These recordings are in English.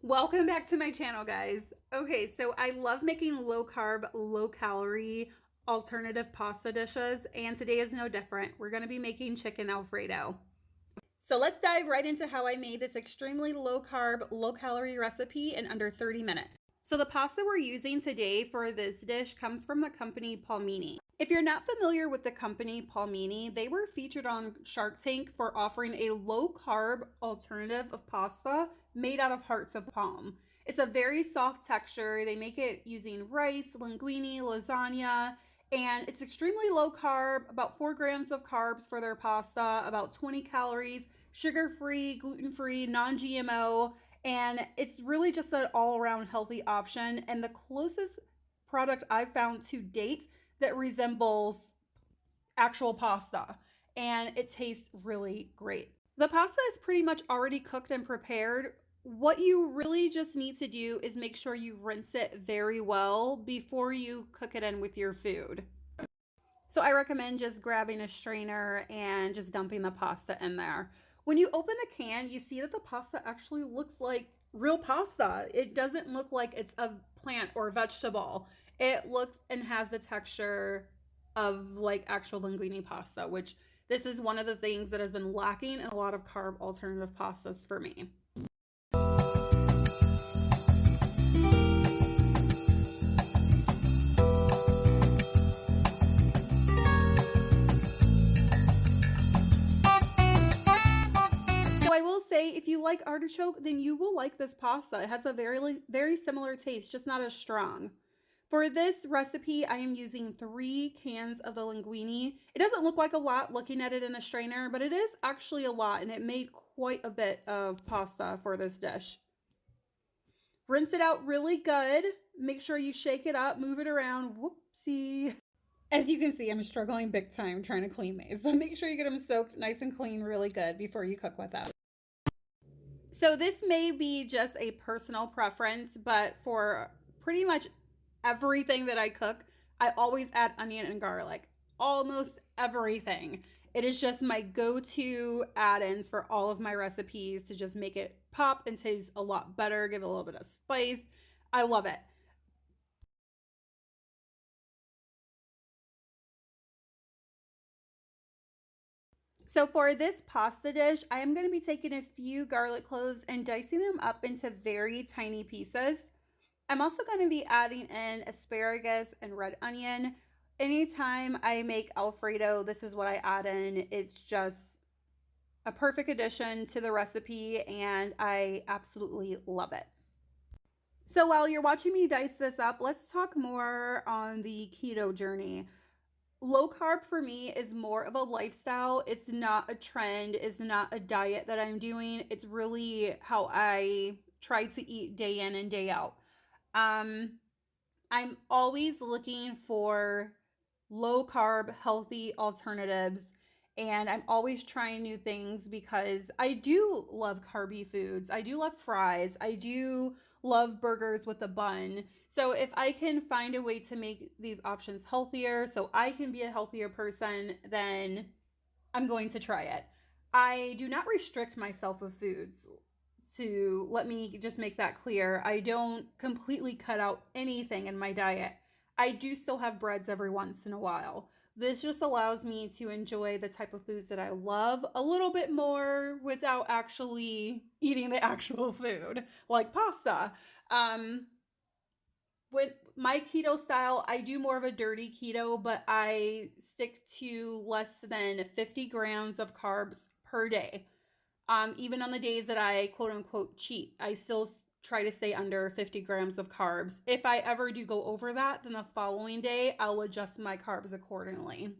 Welcome back to my channel, guys. Okay, so I love making low carb, low calorie alternative pasta dishes, and today is no different. We're going to be making chicken Alfredo. So let's dive right into how I made this extremely low carb, low calorie recipe in under 30 minutes. So the pasta we're using today for this dish comes from the company Palmini. If you're not familiar with the company Palmini, they were featured on Shark Tank for offering a low carb alternative of pasta made out of hearts of palm. It's a very soft texture. They make it using rice, linguine, lasagna, and it's extremely low carb, about 4 grams of carbs for their pasta, about 20 calories, sugar free, gluten free, non GMO, and it's really just an all around healthy option. And the closest product I've found to date that resembles actual pasta, and it tastes really great. The pasta is pretty much already cooked and prepared. What you really just need to do is make sure you rinse it very well before you cook it in with your food. So I recommend just grabbing a strainer and just dumping the pasta in there. When you open the can, you see that the pasta actually looks like real pasta. It doesn't look like it's a plant or vegetable. It looks and has the texture of like actual linguine pasta, which this is one of the things that has been lacking in a lot of carb alternative pastas for me. So I will say, if you like artichoke, then you will like this pasta. It has a very similar taste, just not as strong. For this recipe, I am using 3 cans of the linguine. It doesn't look like a lot looking at it in the strainer, but it is actually a lot, and it made quite a bit of pasta for this dish. Rinse it out really good. Make sure you shake it up, move it around. Whoopsie. As you can see, I'm struggling big time trying to clean these, but make sure you get them soaked nice and clean really good before you cook with them. So this may be just a personal preference, but for pretty much everything that I cook, I always add onion and garlic. Almost everything. It is just my go-to add-ins for all of my recipes to just make it pop and taste a lot better, give it a little bit of spice. I love it. So for this pasta dish, I am going to be taking a few garlic cloves and dicing them up into very tiny pieces. I'm also going to be adding in asparagus and red onion. Anytime I make Alfredo, this is what I add in. It's just a perfect addition to the recipe, and I absolutely love it. So while you're watching me dice this up, let's talk more on the keto journey. Low carb for me is more of a lifestyle. It's not a trend, it's not a diet that I'm doing. It's really how I try to eat day in and day out. Um, I'm always looking for low carb, healthy alternatives. And I'm always trying new things because I do love carby foods. I do love fries. I do love burgers with a bun. So if I can find a way to make these options healthier so I can be a healthier person, then I'm going to try it. I do not restrict myself with foods. To let me just make that clear, I don't completely cut out anything in my diet. I do still have breads every once in a while. This just allows me to enjoy the type of foods that I love a little bit more without actually eating the actual food, like pasta. Um, with my keto style, I do more of a dirty keto, but I stick to less than 50 grams of carbs per day. Even on the days that I quote unquote cheat, I still try to stay under 50 grams of carbs. If I ever do go over that, then the following day I'll adjust my carbs accordingly.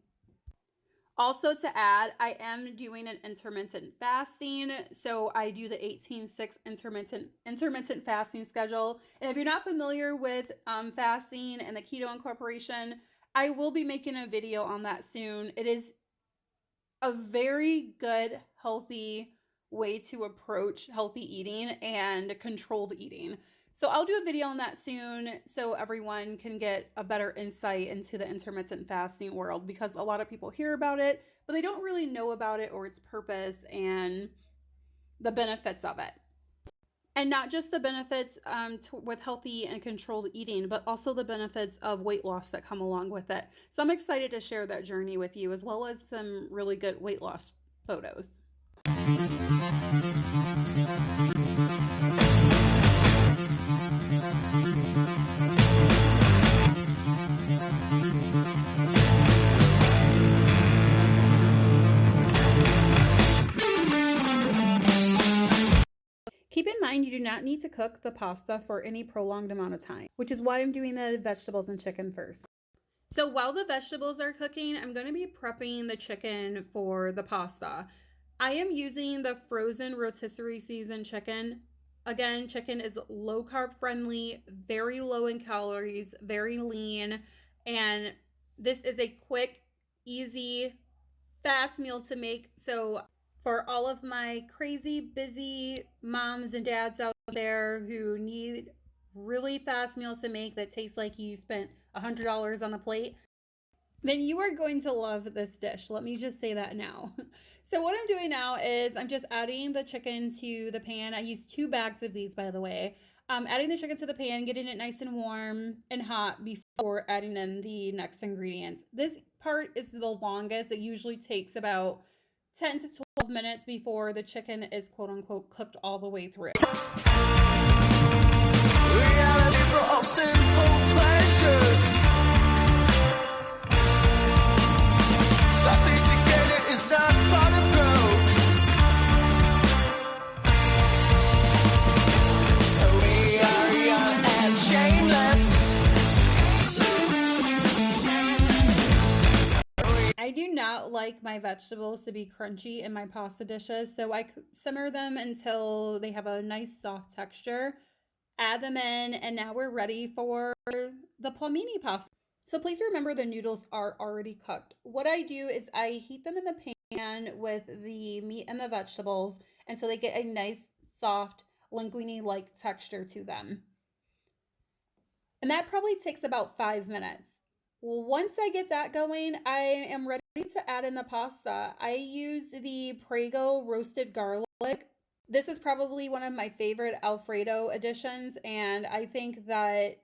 Also to add, I am doing an intermittent fasting. So I do the 18-6 intermittent fasting schedule. And if you're not familiar with fasting and the keto incorporation, I will be making a video on that soon. It is a very good, healthy way to approach healthy eating and controlled eating. So I'll do a video on that soon so everyone can get a better insight into the intermittent fasting world, because a lot of people hear about it, but they don't really know about it or its purpose and the benefits of it. And not just the benefits with healthy and controlled eating, but also the benefits of weight loss that come along with it. So I'm excited to share that journey with you, as well as some really good weight loss photos. Keep in mind, you do not need to cook the pasta for any prolonged amount of time, which is why I'm doing the vegetables and chicken first. So while the vegetables are cooking, I'm going to be prepping the chicken for the pasta. I am using the frozen rotisserie seasoned chicken. Again, chicken is low carb friendly, very low in calories, very lean, and this is a quick, easy, fast meal to make. So for all of my crazy busy moms and dads out there who need really fast meals to make that taste like you spent $100 on the plate, then you are going to love this dish. Let me just say that now. So what I'm doing now is I'm just adding the chicken to the pan. I use 2 bags of these, by the way. Adding the chicken to the pan, getting it nice and warm and hot before adding in the next ingredients. This part is the longest. It usually takes about 10 to 12 minutes before the chicken is quote unquote cooked all the way through. Reality for simple pleasures. Sophisticated is not part of growth. We are young and shameless. I do not like my vegetables to be crunchy in my pasta dishes, so I simmer them until they have a nice soft texture. Add them in, and now we're ready for the palmini pasta. So please remember the noodles are already cooked. What I do is I heat them in the pan with the meat and the vegetables until they get a nice, soft, linguine-like texture to them. And that probably takes about 5 minutes. Well, once I get that going, I am ready to add in the pasta. I use the Prego roasted garlic. This is probably one of my favorite Alfredo additions, and I think that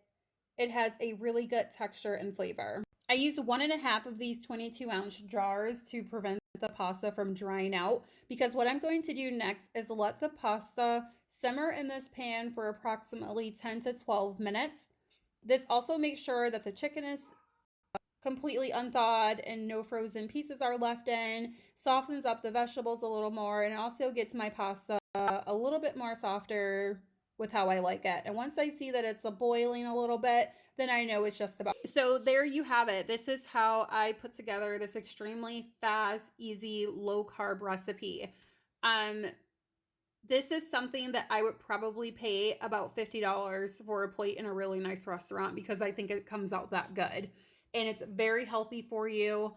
it has a really good texture and flavor. I use 1.5 of these 22-ounce jars to prevent the pasta from drying out, because what I'm going to do next is let the pasta simmer in this pan for approximately 10 to 12 minutes. This also makes sure that the chicken is completely unthawed and no frozen pieces are left in, softens up the vegetables a little more, and also gets my pasta a little bit more softer with how I like it. And once I see that it's boiling a little bit, then I know it's just about. So there you have it. This is how I put together this extremely fast, easy, low carb recipe. This is something that I would probably pay about $50 for a plate in a really nice restaurant, because I think it comes out that good. And it's very healthy for you.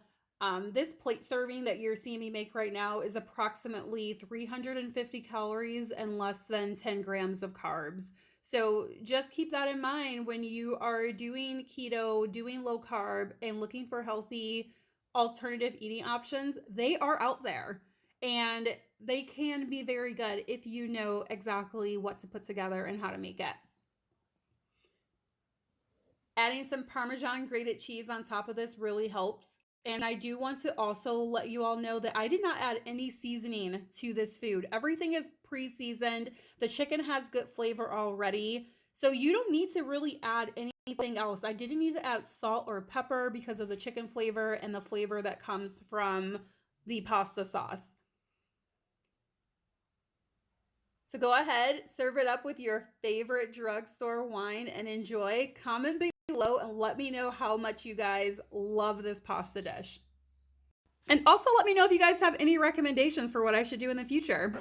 This plate serving that you're seeing me make right now is approximately 350 calories and less than 10 grams of carbs. So just keep that in mind when you are doing keto, doing low carb, and looking for healthy alternative eating options. They are out there, and they can be very good if you know exactly what to put together and how to make it. Adding some Parmesan grated cheese on top of this really helps. And I do want to also let you all know that I did not add any seasoning to this food. Everything is pre-seasoned. The chicken has good flavor already. So you don't need to really add anything else. I didn't need to add salt or pepper because of the chicken flavor and the flavor that comes from the pasta sauce. So go ahead, serve it up with your favorite drugstore wine and enjoy. Comment below and let me know how much you guys love this pasta dish. And also let me know if you guys have any recommendations for what I should do in the future.